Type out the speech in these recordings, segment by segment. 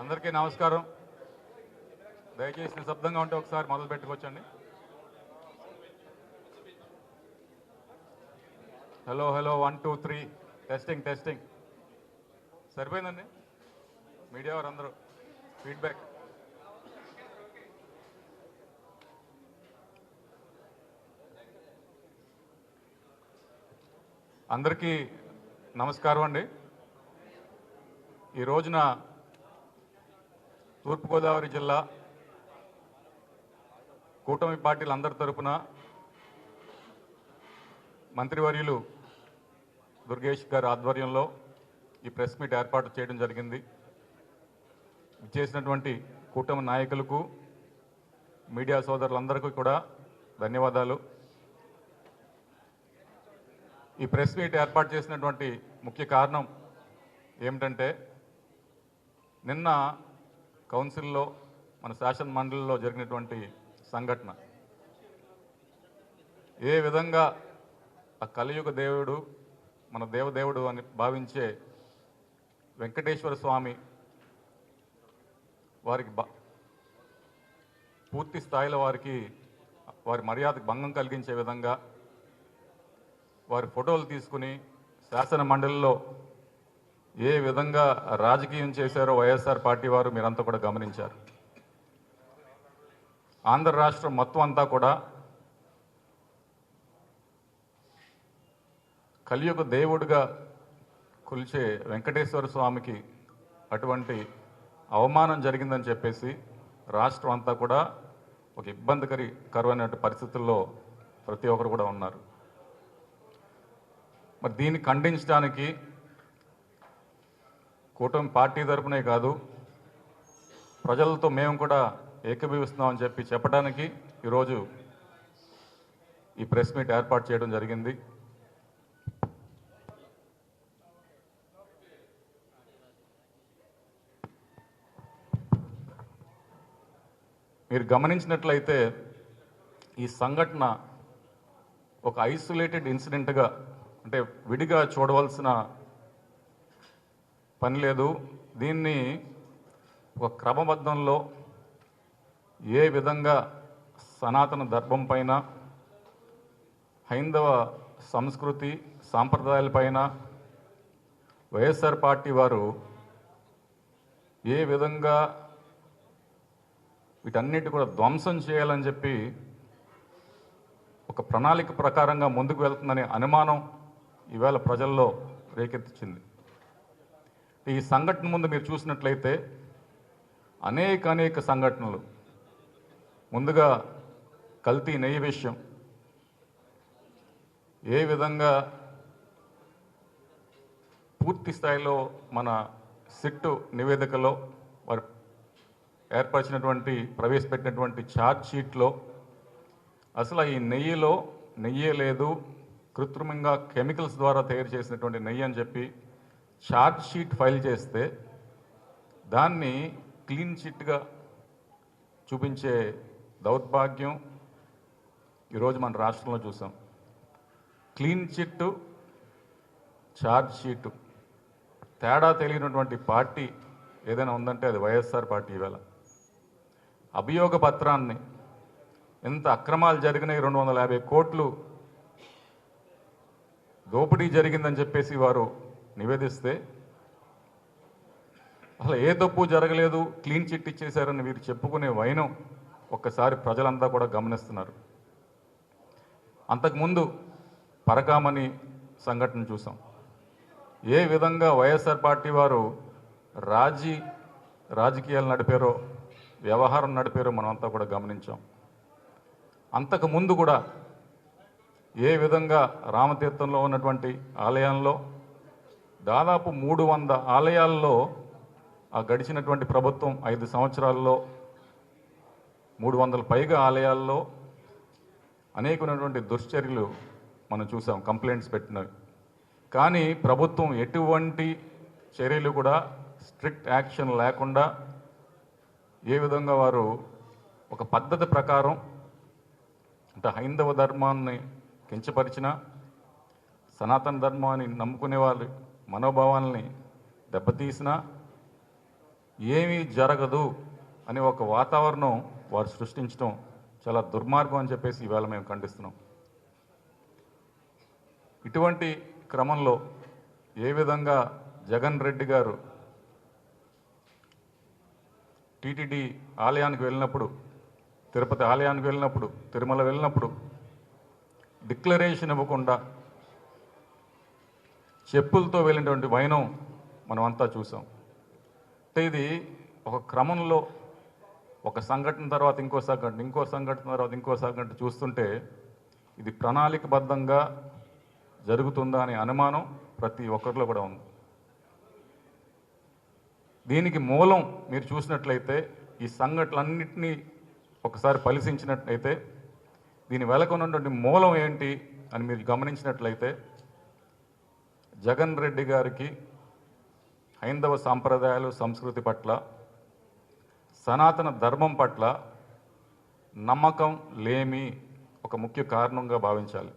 అందరికీ నమస్కారం. దయచేసి నిశ్శబ్దంగా ఉంటే ఒకసారి మొదలు పెట్టుకోవచ్చండి. Hello hello 1 2 3 testing testing. సరిపోయిందండి. మీడియా వారు అందరూ ఫీడ్బ్యాక్. అందరికీ నమస్కారం అండి. ఈ రోజున తూర్పుగోదావరి జిల్లా కూటమి పార్టీలందరి తరపున మంత్రివర్యులు దుర్గేష్ గారి ఆధ్వర్యంలో ఈ ప్రెస్ మీట్ ఏర్పాటు చేయడం జరిగింది. చేసినటువంటి కూటమి నాయకులకు, మీడియా సోదరులందరికీ కూడా ధన్యవాదాలు. ఈ ప్రెస్ మీట్ ఏర్పాటు చేసినటువంటి ముఖ్య కారణం ఏమిటంటే, నిన్న కౌన్సిల్లో మన శాసన మండలిలో జరిగినటువంటి సంఘటన ఏ విధంగా ఆ కలియుగ దేవుడు, మన దేవదేవుడు అని భావించే వెంకటేశ్వర స్వామి వారికి పూర్తి స్థాయిలో వారి మర్యాదకు భంగం కలిగించే విధంగా వారి ఫోటోలు తీసుకుని శాసన మండలిలో ఏ విధంగా రాజకీయం చేశారో వైఎస్ఆర్ పార్టీ వారు మీరంతా కూడా గమనించారు. ఆంధ్ర రాష్ట్రం మొత్తం అంతా కూడా కలియుగ దేవుడిగా కొలిచే వెంకటేశ్వర స్వామికి అటువంటి అవమానం జరిగిందని చెప్పేసి రాష్ట్రం అంతా కూడా ఒక ఇబ్బందికరమైన పరిస్థితుల్లో ప్రతి ఒక్కరు కూడా ఉన్నారు. మరి దీన్ని ఖండించడానికి కూటమి పార్టీ తరపునే కాదు, ప్రజలతో మేము కూడా ఏకీభవిస్తున్నామని చెప్పడానికి ఈరోజు ఈ ప్రెస్ మీట్ ఏర్పాటు చేయడం జరిగింది. మీరు గమనించినట్లయితే ఈ సంఘటన ఒక ఐసోలేటెడ్ ఇన్సిడెంట్గా, అంటే విడిగా చూడవలసిన పని లేదు. దీన్ని ఒక క్రమబద్ధంలో ఏ విధంగా సనాతన ధర్మం పైన, హైందవ సంస్కృతి సాంప్రదాయాలపైన వైఎస్ఆర్ పార్టీ వారు ఏ విధంగా వీటన్నిటి కూడా ధ్వంసం చేయాలని చెప్పి ఒక ప్రణాళిక ప్రకారంగా ముందుకు వెళ్తుందనే అనుమానం ఈవేళ ప్రజల్లో రేకెత్తించింది. ఈ సంఘటన ముందు మీరు చూసినట్లయితే అనేక సంఘటనలు, ముందుగా కల్తీ నెయ్యి విషయం, ఏ విధంగా పూర్తి స్థాయిలో మన సిట్టు నివేదికలో వారు ప్రవేశపెట్టినటువంటి ఛార్జ్ షీట్లో అసలు ఈ నెయ్యిలో నెయ్యే లేదు, కృత్రిమంగా కెమికల్స్ ద్వారా తయారు చేసినటువంటి నెయ్యి అని చెప్పి ఛార్జ్ షీట్ ఫైల్ చేస్తే దాన్ని క్లీన్ చిట్గా చూపించే దౌర్భాగ్యం ఈరోజు మన రాష్ట్రంలో చూసాం. క్లీన్ చిట్టు, ఛార్జ్ షీటు తేడా తెలియనటువంటి పార్టీ ఏదైనా ఉందంటే అది వైఎస్ఆర్ పార్టీ. ఈవేళ అభియోగ పత్రాన్ని ఎంత అక్రమాలు జరిగినాయి, 250 కోట్లు దోపిడీ జరిగిందని చెప్పేసి వారు నివేదిస్తే అసలు ఏ తప్పు జరగలేదు, క్లీన్ చిట్ ఇచ్చేశారని వీరు చెప్పుకునే వైనం ఒక్కసారి ప్రజలంతా కూడా గమనిస్తున్నారు. అంతకుముందు పరకామణి సంఘటన చూసాం. ఏ విధంగా వైఎస్ఆర్ పార్టీ వారు రాజకీయాలు నడిపారో, వ్యవహారం నడిపారో మనమంతా కూడా గమనించాం. అంతకుముందు కూడా ఏ విధంగా రామతీర్థంలో ఉన్నటువంటి ఆలయాల్లో దాదాపు 300 ఆలయాల్లో ఆ గడిచినటువంటి ప్రభుత్వం 5 సంవత్సరాల్లో 300 పైగా ఆలయాల్లో అనేకమైనటువంటి దుశ్చర్యలు మనం చూసాం, కంప్లైంట్స్ పెట్టినవి. కానీ ప్రభుత్వం ఎటువంటి చర్యలు కూడా స్ట్రిక్ట్ యాక్షన్ లేకుండా ఏ విధంగా వారు ఒక పద్ధతి ప్రకారం, అంటే హైందవ ధర్మాన్ని కించపరిచిన, సనాతన ధర్మాన్ని నమ్ముకునే వాళ్ళ మనోభావాల్ని దెబ్బతీసిన ఏమీ జరగదు అనే ఒక వాతావరణం వారు సృష్టించడం చాలా దుర్మార్గం అని చెప్పేసి ఇవాళ మేము ఖండిస్తున్నాం. ఇటువంటి క్రమంలో ఏ విధంగా జగన్ రెడ్డి గారు టీటీడీ ఆలయానికి వెళ్ళినప్పుడు, తిరుపతి ఆలయానికి వెళ్ళినప్పుడు, తిరుమల వెళ్ళినప్పుడు డిక్లరేషన్ ఇవ్వకుండా చెప్పులతో వెళ్ళినటువంటి వైనం మనం అంతా చూసాం. అంటే ఇది ఒక క్రమంలో ఒక సంఘటన తర్వాత ఇంకో సంఘటన, ఇంకో సంఘటన తర్వాత ఇంకో సంఘటన చూస్తుంటే ఇది ప్రణాళికబద్ధంగా జరుగుతుందా అనే అనుమానం ప్రతి ఒక్కరిలో కూడా ఉంది. దీనికి మూలం మీరు చూసినట్లయితే ఈ సంఘటనలన్నింటినీ ఒకసారి పరిశీలించినట్లయితే దీని వెనకున్నటువంటి మూలం ఏంటి అని మీరు గమనించినట్లయితే జగన్ రెడ్డి గారికి హైందవ సాంప్రదాయాలు సంస్కృతి పట్ల, సనాతన ధర్మం పట్ల నమ్మకం లేమి ఒక ముఖ్య కారణంగా భావించాలి.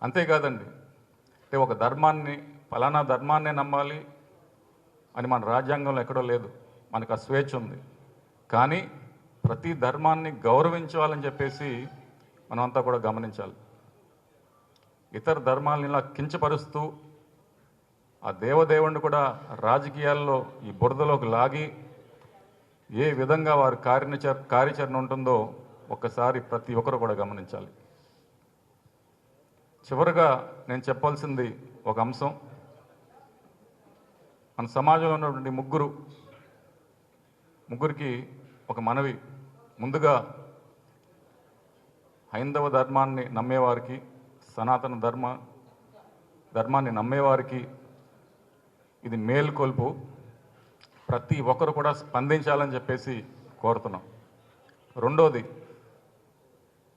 అంతేకాదండి, అంటే ఒక ధర్మాన్ని, ఫలానా ధర్మాన్నే నమ్మాలి అని మన రాజ్యాంగంలో ఎక్కడో లేదు, మనకు ఆ స్వేచ్ఛ ఉంది. కానీ ప్రతి ధర్మాన్ని గౌరవించాలని చెప్పేసి మనమంతా కూడా గమనించాలి. ఇతర ధర్మాలను ఇలా కించపరుస్తూ ఆ దేవదేవుడిని కూడా రాజకీయాల్లో ఈ బురదలోకి లాగి ఏ విధంగా వారి కార్యాచరణ ఉంటుందో ఒక్కసారి ప్రతి ఒక్కరు కూడా గమనించాలి. చివరగా నేను చెప్పాల్సింది ఒక అంశం. మన సమాజంలో ఉన్నటువంటి ముగ్గురికి ఒక మనవి. ముందుగా హైందవ ధర్మాన్ని నమ్మేవారికి, సనాతన ధర్మాన్ని నమ్మేవారికి ఇది మేల్కొల్పు. ప్రతి ఒక్కరు కూడా స్పందించాలని చెప్పేసి కోరుతున్నాం. రెండోది,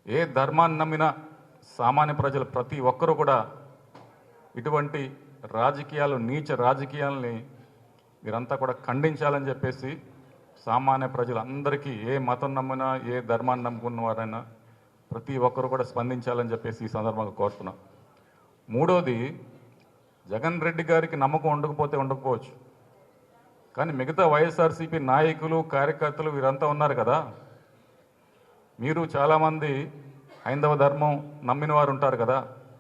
ఏ ధర్మాన్ని నమ్మినా సామాన్య ప్రజలు ప్రతి ఒక్కరూ కూడా ఇటువంటి రాజకీయాలు, నీచ రాజకీయాలని మీరంతా కూడా ఖండించాలని చెప్పేసి సామాన్య ప్రజలందరికీ, ఏ మతం నమ్మినా, ఏ ధర్మాన్ని నమ్ముకున్న వారైనా ప్రతి ఒక్కరు కూడా స్పందించాలని చెప్పేసి ఈ సందర్భంగా కోరుతున్నాం. మూడోది, జగన్ రెడ్డి గారికి నమ్మకం ఉండకపోవచ్చు, కానీ మిగతా వైఎస్ఆర్సీపీ నాయకులు, కార్యకర్తలు వీరంతా ఉన్నారు కదా. మీరు చాలామంది హైందవ ధర్మం నమ్మిన వారు ఉంటారు కదా.